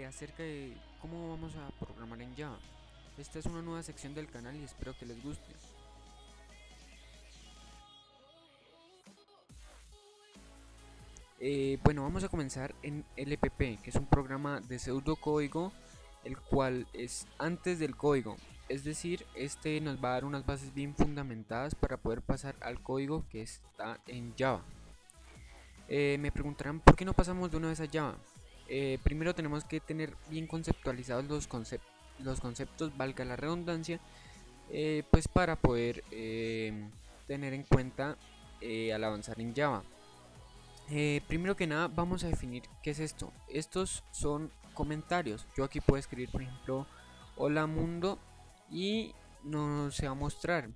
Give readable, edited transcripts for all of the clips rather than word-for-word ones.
acerca de cómo vamos a programar en Java. Esta es una nueva sección del canal y espero que les guste. Bueno, vamos a comenzar en LPP, que es un programa de pseudocódigo, el cual es antes del código. Es decir, este nos va a dar unas bases bien fundamentadas para poder pasar al código que está en Java. Me preguntarán por qué no pasamos de una vez a Java. Primero tenemos que tener bien conceptualizados los conceptos, valga la redundancia, pues para poder tener en cuenta al avanzar en Java. Primero que nada vamos a definir qué es esto. Estos son comentarios. Yo aquí puedo escribir, por ejemplo, hola mundo, y no se va a mostrar,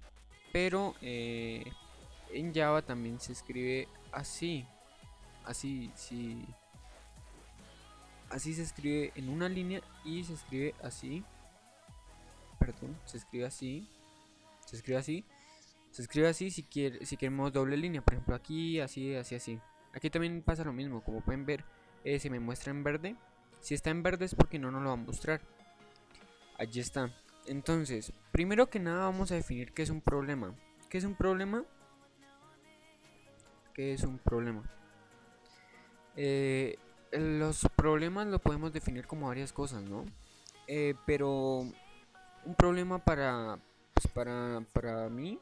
pero en Java también se escribe así. Así se escribe en una línea y se escribe así. Perdón, se escribe así. Se escribe así. Se escribe así si queremos doble línea. Por ejemplo, aquí, así, así, así. Aquí también pasa lo mismo. Como pueden ver, se me muestra en verde. Si está en verde es porque no nos lo va a mostrar. Allí está. Entonces, primero que nada vamos a definir qué es un problema. ¿Qué es un problema? ¿Qué es un problema? Los problemas lo podemos definir como varias cosas, ¿no? Pero un problema para mí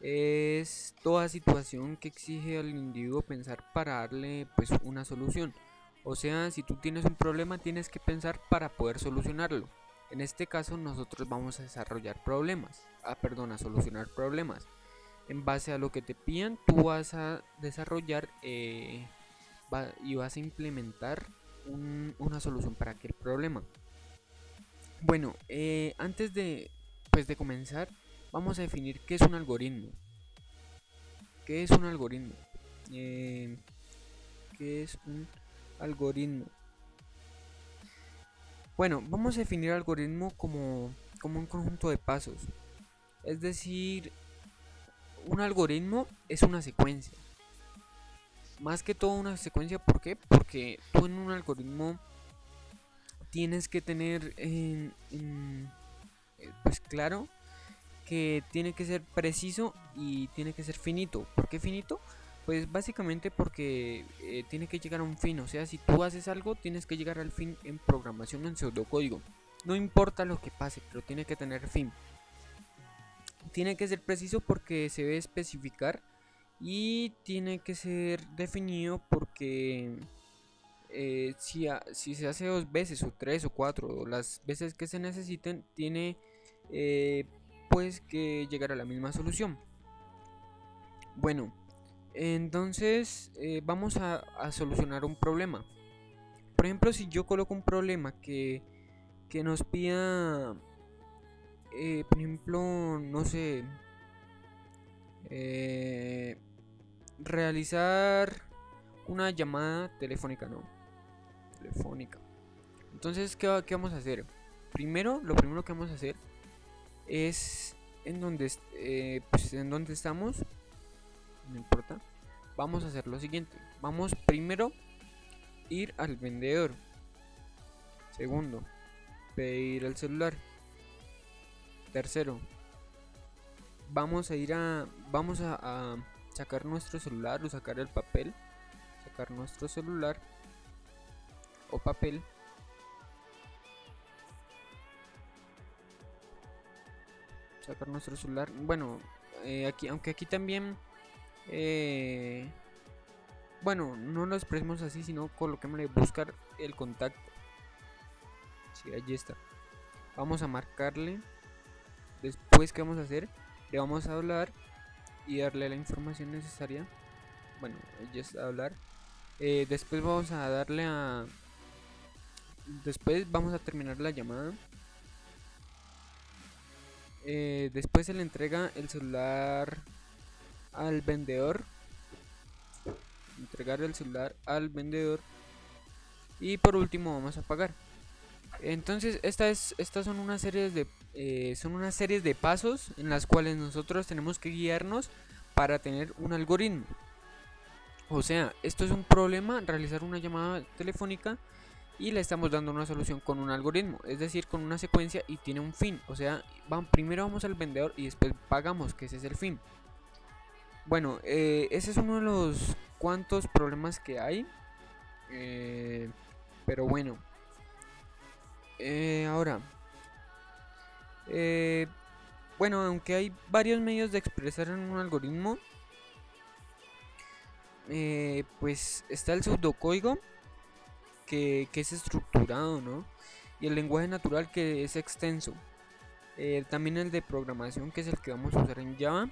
es toda situación que exige al individuo pensar para darle pues una solución. O sea, si tú tienes un problema tienes que pensar para poder solucionarlo. En este caso nosotros vamos a desarrollar problemas, a solucionar problemas. En base a lo que te pidan, tú vas a desarrollar y vas a implementar una solución para aquel problema. Bueno, antes de comenzar, vamos a definir qué es un algoritmo. ¿Qué es un algoritmo? Eh, ¿Qué es un algoritmo? Bueno, vamos a definir algoritmo como un conjunto de pasos. Es decir, un algoritmo es una secuencia. Más que todo una secuencia, ¿por qué? Porque tú en un algoritmo tienes que tener pues claro que tiene que ser preciso y tiene que ser finito. ¿Por qué finito? Pues básicamente porque tiene que llegar a un fin. O sea, si tú haces algo, tienes que llegar al fin en programación o en pseudocódigo. No importa lo que pase, pero tiene que tener fin. Tiene que ser preciso porque se debe especificar y tiene que ser definido porque si se hace dos veces o tres o cuatro o las veces que se necesiten, tiene eh, pues que llegar a la misma solución. Bueno, entonces vamos a solucionar un problema. Por ejemplo, si yo coloco un problema que nos pida, por ejemplo, no sé, eh, realizar una llamada telefónica, ¿no? Telefónica. Entonces, ¿qué vamos a hacer? Lo primero que vamos a hacer es pues en donde estamos, no importa. Vamos a hacer lo siguiente. Vamos primero ir al vendedor. Segundo, pedir el celular. Tercero, vamos a sacar nuestro celular o sacar el papel. Sacar nuestro celular o papel. Sacar nuestro celular. Bueno, aunque aquí también, eh, bueno, no lo expresemos así, sino coloquémosle buscar el contacto. Sí, allí está. Vamos a marcarle. Después, ¿qué vamos a hacer? Le vamos a hablar y darle la información necesaria. Bueno, ya está a hablar. Después vamos a darle a... Después vamos a terminar la llamada. Después se le entrega el celular al vendedor. Entregar el celular al vendedor. Y por último vamos a pagar. Entonces estas son unas series de pasos en las cuales nosotros tenemos que guiarnos para tener un algoritmo. O sea, esto es un problema, realizar una llamada telefónica, y le estamos dando una solución con un algoritmo, es decir, con una secuencia y tiene un fin. O sea, primero vamos al vendedor y después pagamos, que ese es el fin. Bueno, ese es uno de los cuantos problemas que hay. Pero bueno, ahora, eh, bueno, aunque hay varios medios de expresar en un algoritmo, pues está el pseudocódigo que es estructurado, ¿no? Y el lenguaje natural, que es extenso. También el de programación, que es el que vamos a usar en Java.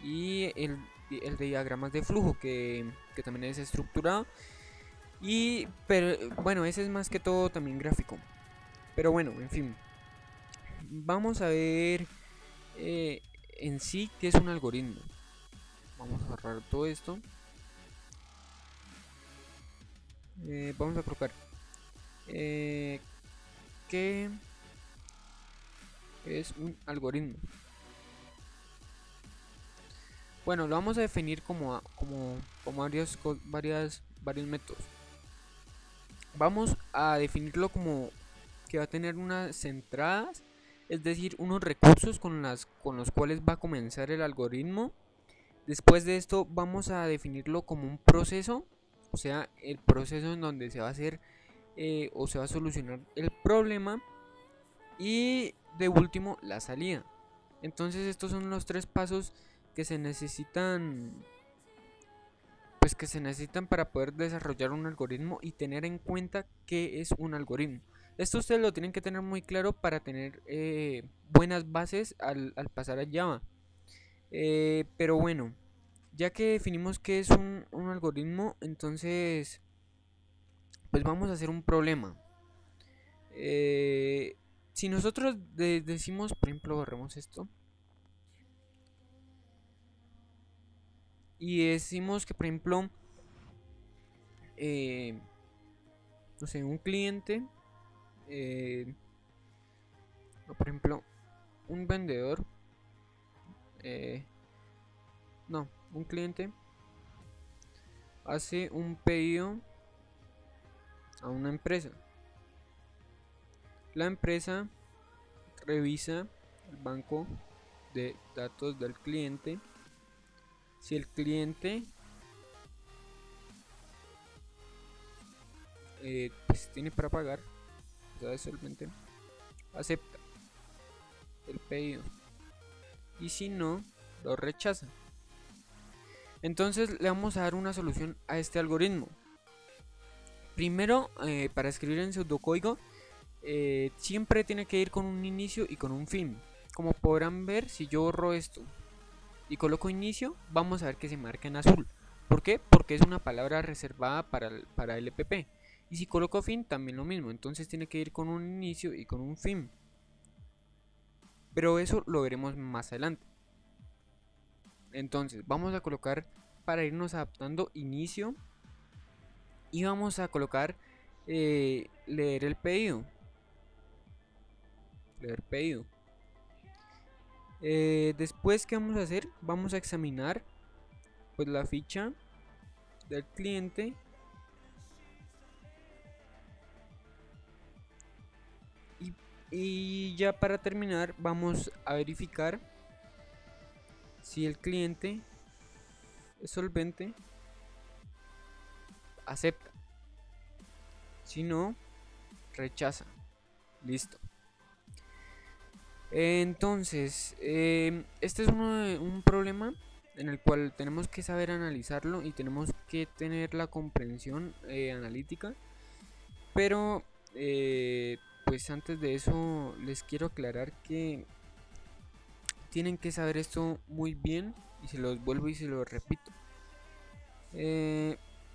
Y el de diagramas de flujo, que también es estructurado. Pero bueno, ese es más que todo también gráfico. Pero bueno, en fin. Vamos a ver en sí qué es un algoritmo. Vamos a borrar todo esto. Vamos a colocar qué es un algoritmo. Bueno, lo vamos a definir como varios métodos. Vamos a definirlo como que va a tener unas entradas, es decir, unos recursos con los cuales va a comenzar el algoritmo. Después de esto vamos a definirlo como un proceso, o sea, el proceso en donde se va a hacer o se va a solucionar el problema. Y de último, la salida. Entonces estos son los tres pasos que se necesitan, pues que se necesitan para poder desarrollar un algoritmo y tener en cuenta qué es un algoritmo. Esto ustedes lo tienen que tener muy claro para tener buenas bases al pasar a Java. Pero bueno, ya que definimos qué es un algoritmo, entonces pues vamos a hacer un problema. Si nosotros decimos, por ejemplo, borremos esto y decimos que, por ejemplo, no sé, un cliente, o por ejemplo, un vendedor, eh, no, un cliente hace un pedido a una empresa. La empresa revisa el banco de datos del cliente. Si el cliente pues tiene para pagar, o sea, solamente acepta el pedido, y si no, lo rechaza. Entonces le vamos a dar una solución a este algoritmo. Primero, para escribir en pseudocódigo, siempre tiene que ir con un inicio y con un fin. Como podrán ver, si yo borro esto y coloco inicio, vamos a ver que se marca en azul. ¿Por qué? Porque es una palabra reservada para el LPP. Y si coloco fin, también lo mismo. Entonces tiene que ir con un inicio y con un fin. Pero eso lo veremos más adelante. Entonces vamos a colocar, para irnos adaptando, inicio. Y vamos a colocar leer el pedido. Leer pedido. Después, ¿qué vamos a hacer? Vamos a examinar pues la ficha del cliente. Y ya para terminar, vamos a verificar si el cliente es solvente, acepta. Si no, rechaza. Listo. Entonces, este es un problema en el cual tenemos que saber analizarlo y tenemos que tener la comprensión analítica. Pero, pues antes de eso, les quiero aclarar que tienen que saber esto muy bien, y se los vuelvo y se los repito.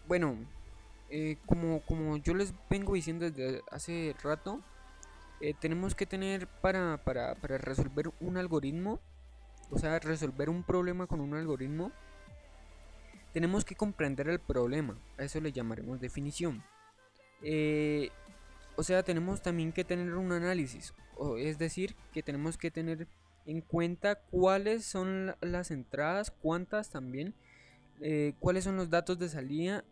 Bueno, como yo les vengo diciendo desde hace rato, tenemos que tener para resolver un algoritmo, o sea, resolver un problema con un algoritmo, tenemos que comprender el problema. A eso le llamaremos definición. O sea, tenemos también que tener un análisis, es decir, que tenemos que tener en cuenta cuáles son las entradas, cuántas también, cuáles son los datos de salida,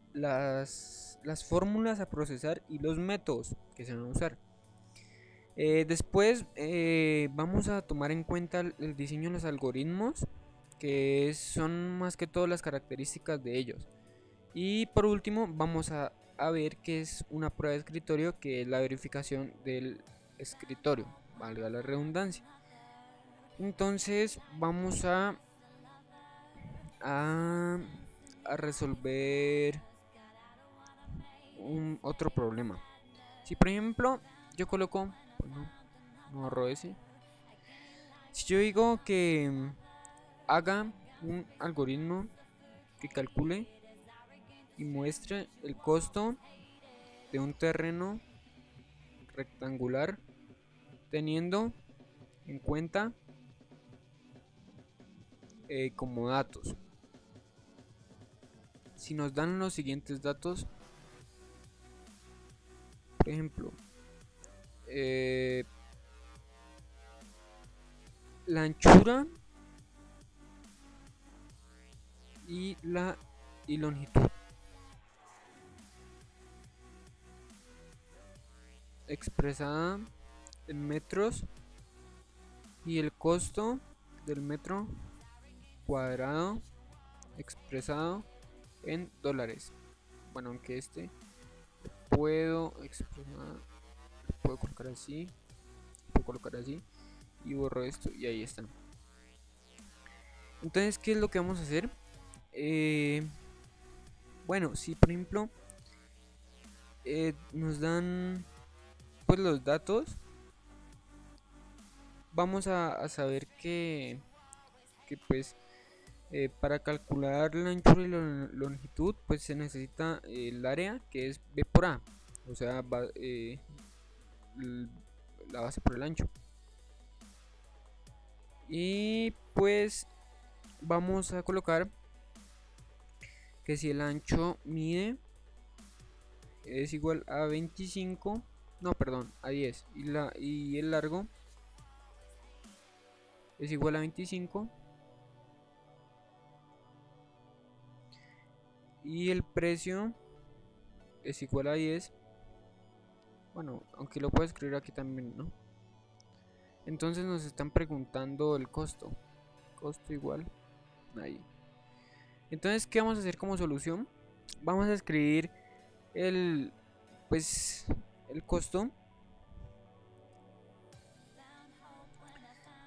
las fórmulas a procesar y los métodos que se van a usar. Después vamos a tomar en cuenta el diseño de los algoritmos, que son más que todo las características de ellos. Y por último vamos a ver qué es una prueba de escritorio, que es la verificación del escritorio, valga la redundancia. Entonces vamos a, a resolver otro problema. Si por ejemplo yo coloco, bueno, no ahorro ese. Si yo digo que haga un algoritmo que calcule y muestre el costo de un terreno rectangular teniendo en cuenta como datos, si nos dan los siguientes datos, por ejemplo, la anchura y la longitud expresada en metros y el costo del metro cuadrado expresado en dólares. Bueno, aunque puedo expresar, puedo colocar así, puedo colocar así y borro esto y ahí está. Entonces, ¿qué es lo que vamos a hacer? Bueno, si por ejemplo nos dan pues los datos, vamos a saber que pues para calcular la anchura y la longitud pues se necesita el área, que es b por a, o sea la base por el ancho. Y pues vamos a colocar que si el ancho mide es igual a 25, no, perdón, a 10, y el largo es igual a 25, y el precio es igual a 10. Bueno, aunque lo puedo escribir aquí también, ¿no? Entonces nos están preguntando el costo. Costo igual ahí. Entonces, ¿qué vamos a hacer como solución? Vamos a escribir el el costo,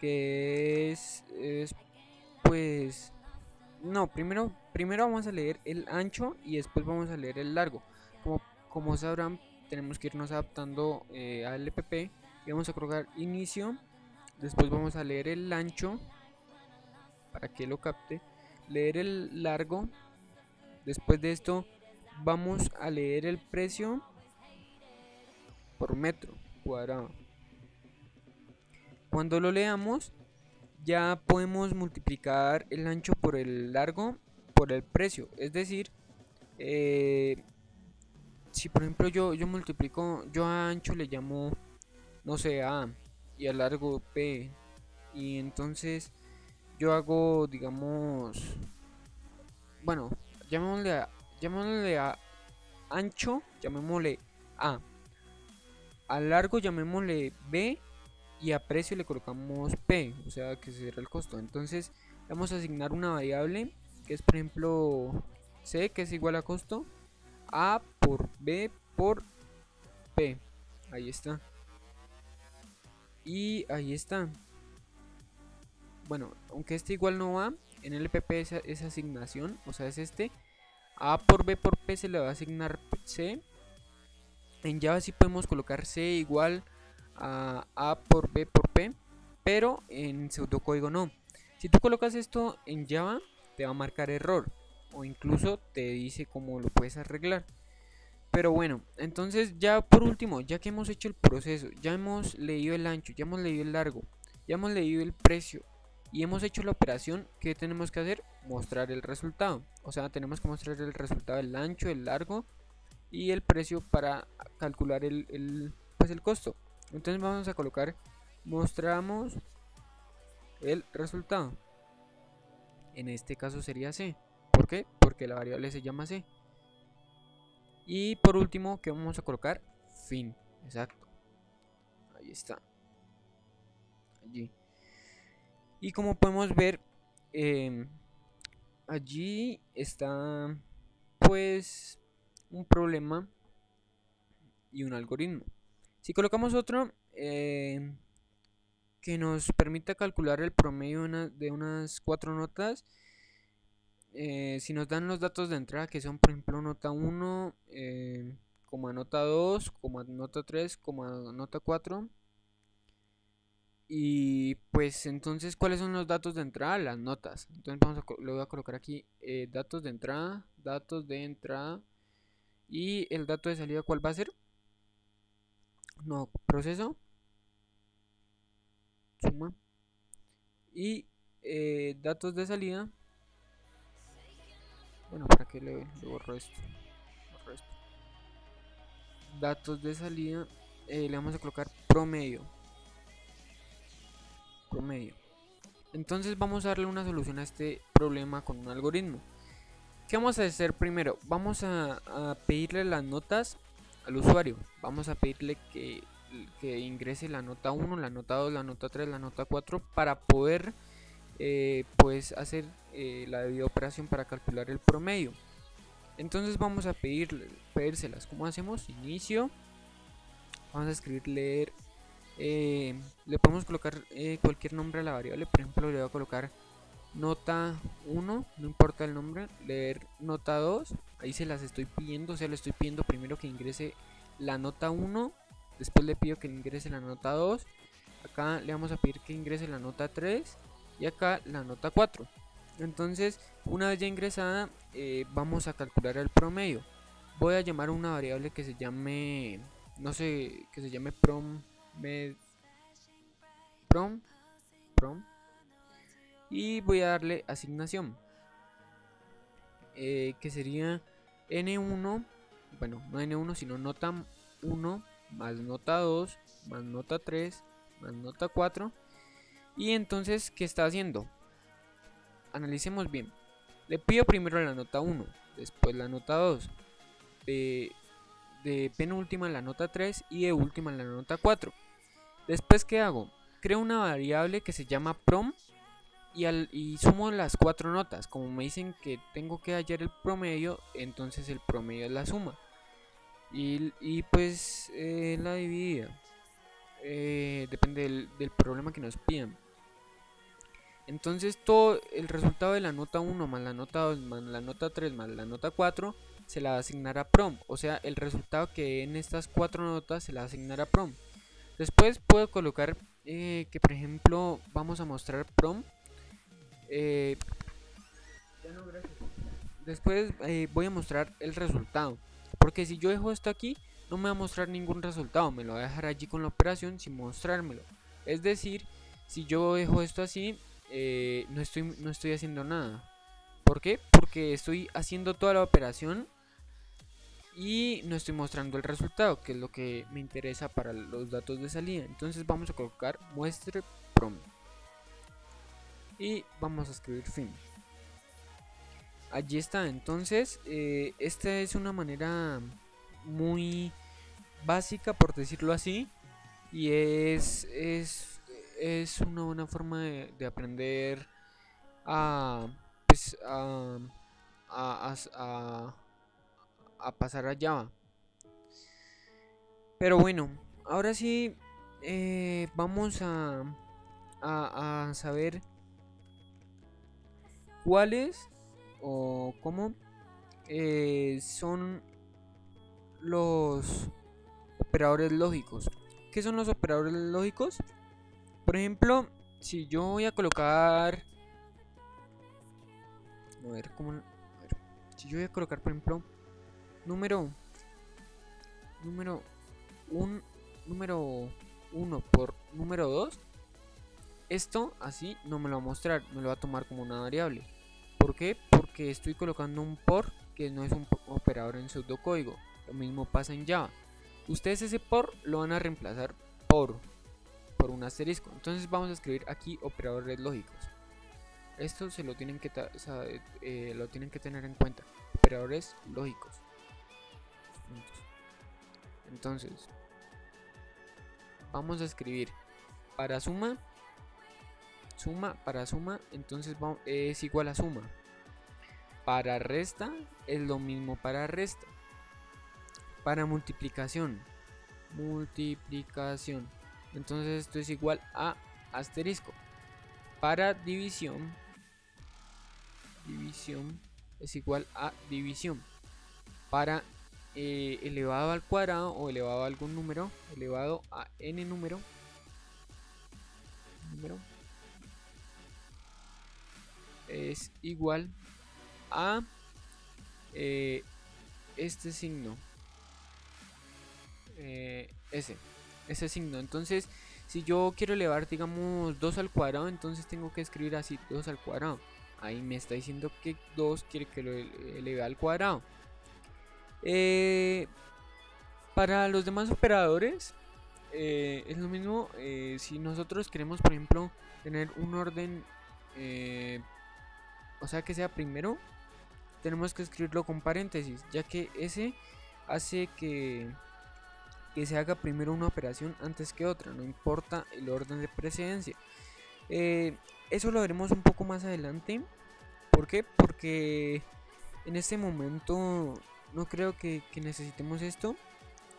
que es pues no, primero vamos a leer el ancho y después vamos a leer el largo. Como sabrán, tenemos que irnos adaptando al LPP y vamos a colocar inicio. Después vamos a leer el ancho para que lo capte, leer el largo. Después de esto vamos a leer el precio por metro cuadrado. Cuando lo leamos ya podemos multiplicar el ancho por el largo por el precio. Es decir, si por ejemplo yo multiplico, yo a ancho le llamo, no sé, A, y a largo P, y entonces yo hago, digamos, bueno, llamémosle a ancho, llamémosle a largo llamémosle B, y a precio le colocamos P, o sea que será el costo. Entonces vamos a asignar una variable que es por ejemplo C, que es igual a costo A por B por P. Ahí está. Y ahí está. Bueno, aunque este igual no va, en el LPP esa asignación, o sea es A por B por P se le va a asignar C. En Java sí podemos colocar C igual a por B por P, pero en pseudocódigo no. Si tú colocas esto en Java, te va a marcar error, o incluso te dice cómo lo puedes arreglar. Pero bueno, entonces ya por último, ya que hemos hecho el proceso, ya hemos leído el ancho, ya hemos leído el largo, ya hemos leído el precio y hemos hecho la operación, ¿qué tenemos que hacer? Mostrar el resultado. O sea, tenemos que mostrar el resultado del ancho, el largo y el precio para calcular el costo. Entonces vamos a colocar mostramos el resultado. En este caso sería C. ¿Por qué? Porque la variable se llama C. Y por último, que vamos a colocar fin. Exacto. Ahí está. Allí. Y como podemos ver, allí está pues un problema y un algoritmo. Si colocamos otro que nos permita calcular el promedio de unas 4 notas, si nos dan los datos de entrada que son por ejemplo nota 1, como nota 2, como nota 3, como nota 4, y pues entonces cuáles son los datos de entrada, las notas. Entonces le voy a colocar aquí datos de entrada, y el dato de salida, ¿cuál va a ser? No, proceso, suma, y datos de salida. Bueno, para que le borro esto, borro esto. Datos de salida, le vamos a colocar promedio. Entonces vamos a darle una solución a este problema con un algoritmo. ¿Qué vamos a hacer primero? Vamos a pedirle las notas al usuario. Vamos a pedirle que ingrese la nota 1, la nota 2, la nota 3, la nota 4 para poder pues hacer la debida operación para calcular el promedio. Entonces vamos a pedírselas. ¿Cómo hacemos? Inicio. Vamos a escribir leer. Le podemos colocar cualquier nombre a la variable. Por ejemplo, le voy a colocar nota 1, no importa el nombre. Leer nota 2. Ahí se las estoy pidiendo. O sea, le estoy pidiendo primero que ingrese la nota 1. Después le pido que ingrese la nota 2. Acá le vamos a pedir que ingrese la nota 3. Y acá la nota 4. Entonces, una vez ya ingresada, vamos a calcular el promedio. Voy a llamar a una variable que se llame, no sé, que se llame prom, prom, y voy a darle asignación, que sería n1, bueno, no n1 sino nota 1 más nota 2 más nota 3 más nota 4. Y entonces, ¿qué está haciendo? Analicemos bien. Le pido primero la nota 1, después la nota 2, de penúltima la nota 3 y de última la nota 4. Después, ¿qué hago? Creo una variable que se llama prom y sumo las 4 notas. Como me dicen que tengo que hallar el promedio, entonces el promedio es la suma. Y pues la dividida. Depende del problema que nos pidan. Entonces todo el resultado de la nota 1 más la nota 2 más la nota 3 más la nota 4 se la va a asignar a prom. O sea, el resultado que en estas 4 notas se la va a asignar a prom. Después puedo colocar que por ejemplo vamos a mostrar prom. Después voy a mostrar el resultado. Porque si yo dejo esto aquí, no me va a mostrar ningún resultado. Me lo va a dejar allí con la operación sin mostrármelo. Es decir, si yo dejo esto así, no estoy haciendo nada. ¿Por qué? Porque estoy haciendo toda la operación y no estoy mostrando el resultado, que es lo que me interesa para los datos de salida. Entonces vamos a colocar muestre prom y vamos a escribir fin. Allí está. Entonces esta es una manera muy básica, por decirlo así, y es una buena forma de aprender a, pues, a, a, a pasar a Java. Pero bueno, ahora sí vamos a saber cuáles o cómo son los operadores lógicos. ¿Qué son los operadores lógicos? Por ejemplo, si yo voy a colocar, a ver, si yo voy a colocar, por ejemplo, número número 1 por número 2, esto así no me lo va a mostrar, me lo va a tomar como una variable. ¿Por qué? Porque estoy colocando un por que no es un operador en pseudocódigo. Lo mismo pasa en Java. Ustedes ese por lo van a reemplazar por un asterisco. Entonces vamos a escribir aquí operadores lógicos. Esto se lo tienen que tener en cuenta. Operadores lógicos. puntos. Entonces vamos a escribir para suma, para suma, entonces es igual a suma. Para resta es lo mismo para resta. Para multiplicación, entonces esto es igual a asterisco. Para división es igual a división. Para elevado al cuadrado o elevado a algún número, elevado a n número es igual a este signo, ese signo. Entonces si yo quiero elevar, digamos, 2 al cuadrado, entonces tengo que escribir así, 2 al cuadrado. Ahí me está diciendo que 2 quiere que lo eleve al cuadrado. Para los demás operadores es lo mismo. Si nosotros queremos, por ejemplo, tener un orden, o sea que sea primero, tenemos que escribirlo con paréntesis, ya que ese hace que se haga primero una operación antes que otra, no importa el orden de precedencia. Eso lo veremos un poco más adelante. ¿Por qué? Porque en este momento no creo que necesitemos esto.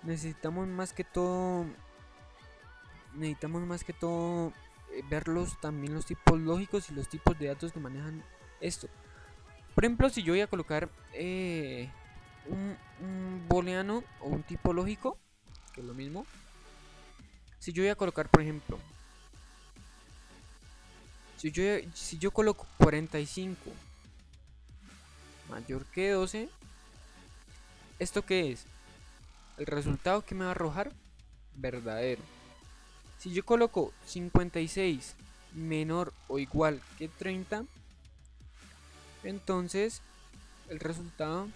Necesitamos más que todo ver también los tipos lógicos y los tipos de datos que manejan esto. Por ejemplo, si yo voy a colocar un booleano o un tipo lógico, que es lo mismo. Si yo voy a colocar, por ejemplo, si yo coloco 45 mayor que 12, ¿esto qué es? El resultado que me va a arrojar, verdadero. Si yo coloco 56 menor o igual que 30, entonces el resultado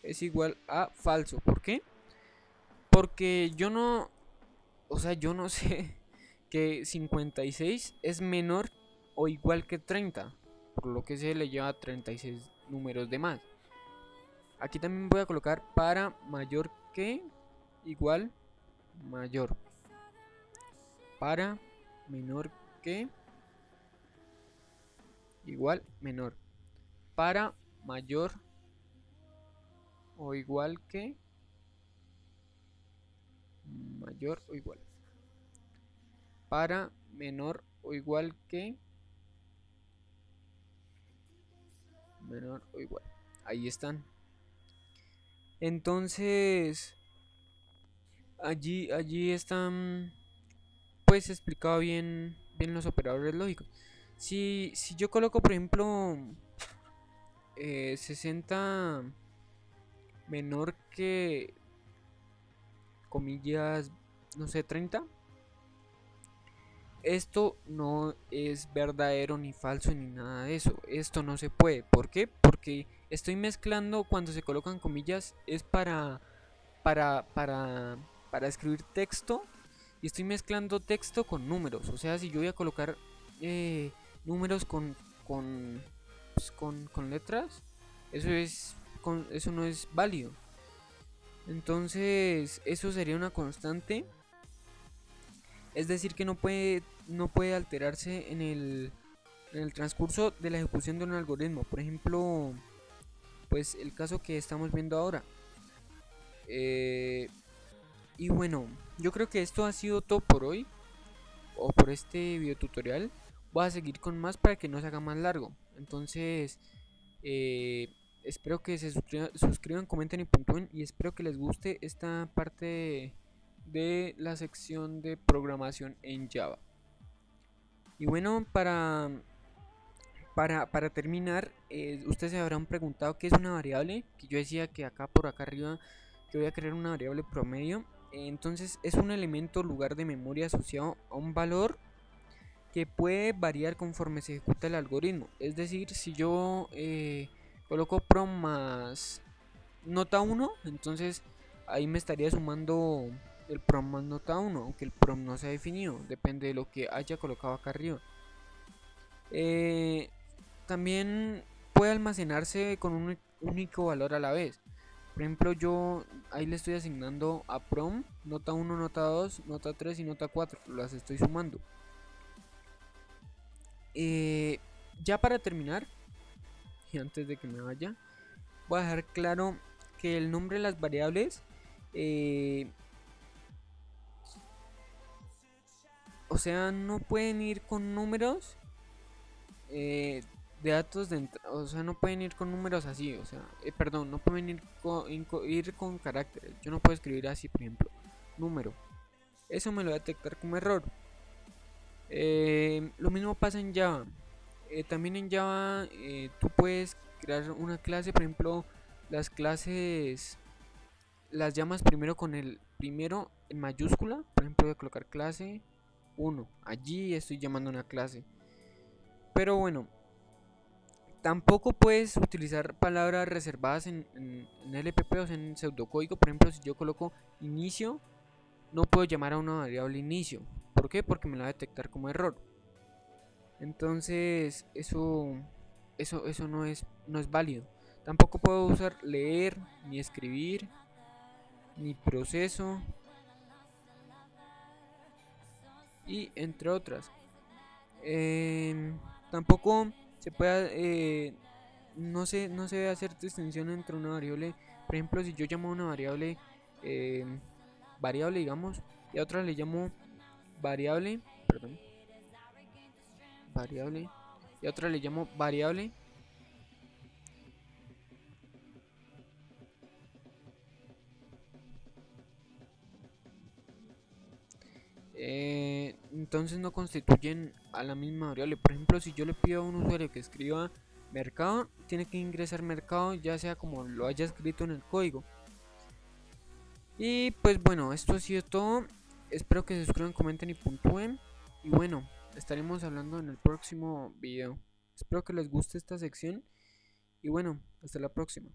es igual a falso. ¿Por qué? Porque yo no sé que 56 es menor o igual que 30, por lo que se le lleva 36 números de más. Aquí también voy a colocar para mayor que, igual, mayor. Para menor que, igual, menor. Para mayor o igual que, mayor o igual. Para menor o igual que, menor o igual. Ahí están. Entonces allí están pues explicado bien los operadores lógicos. Si yo coloco, por ejemplo, 60 menor que, comillas, no sé, 30, esto no es verdadero ni falso ni nada de eso. Esto no se puede. ¿Por qué? Porque estoy mezclando, cuando se colocan comillas es para, escribir texto, y estoy mezclando texto con números. O sea, si yo voy a colocar números con letras, eso no es válido. Entonces eso sería una constante, es decir que no puede alterarse en el transcurso de la ejecución de un algoritmo. Por ejemplo, pues el caso que estamos viendo ahora. Y bueno, yo creo que esto ha sido todo por hoy, o por este video tutorial. Voy a seguir con más para que no se haga más largo. Entonces espero que se suscriban, comenten y puntúen, y espero que les guste esta parte de la sección de programación en Java. Y bueno, para terminar, ustedes se habrán preguntado qué es una variable, que yo decía que por acá arriba, que voy a crear una variable promedio. Entonces es un elemento lugar de memoria asociado a un valor que puede variar conforme se ejecuta el algoritmo. Es decir, si yo coloco prom más nota 1, entonces ahí me estaría sumando el prom más nota 1, aunque el prom no se ha definido, depende de lo que haya colocado acá arriba. También puede almacenarse con único valor a la vez. Por ejemplo, yo ahí le estoy asignando a prom nota 1, nota 2, nota 3 y nota 4. Las estoy sumando. Ya para terminar, y antes de que me vaya, voy a dejar claro que el nombre de las variables, o sea, no pueden ir con números de datos o sea, no pueden ir con números así, o sea, perdón, no pueden ir con caracteres. Yo no puedo escribir así, por ejemplo, número. Eso me lo va a detectar como error. Lo mismo pasa en Java. También en Java tú puedes crear una clase, por ejemplo, las clases las llamas primero con el primero en mayúscula. Por ejemplo, voy a colocar clase 1. Allí estoy llamando una clase. Pero bueno, tampoco puedes utilizar palabras reservadas en LPP, o sea, en pseudocódigo. Por ejemplo, si yo coloco inicio, no puedo llamar a una variable inicio. ¿Por qué? Porque me la va a detectar como error. Entonces, eso no es válido. Tampoco puedo usar leer, ni escribir, ni proceso, y entre otras. Tampoco se puede, no se debe hacer distinción entre una variable. Por ejemplo, si yo llamo a una variable variable, digamos, y a otra le llamo variable, perdón, variable, y a otra le llamo variable. Entonces no constituyen a la misma variable. Por ejemplo, si yo le pido a un usuario que escriba mercado, tiene que ingresar mercado, ya sea como lo haya escrito en el código. Y pues bueno, esto ha sido todo. Espero que se suscriban, comenten y puntúen. Y bueno, estaremos hablando en el próximo video. Espero que les guste esta sección. Y bueno, hasta la próxima.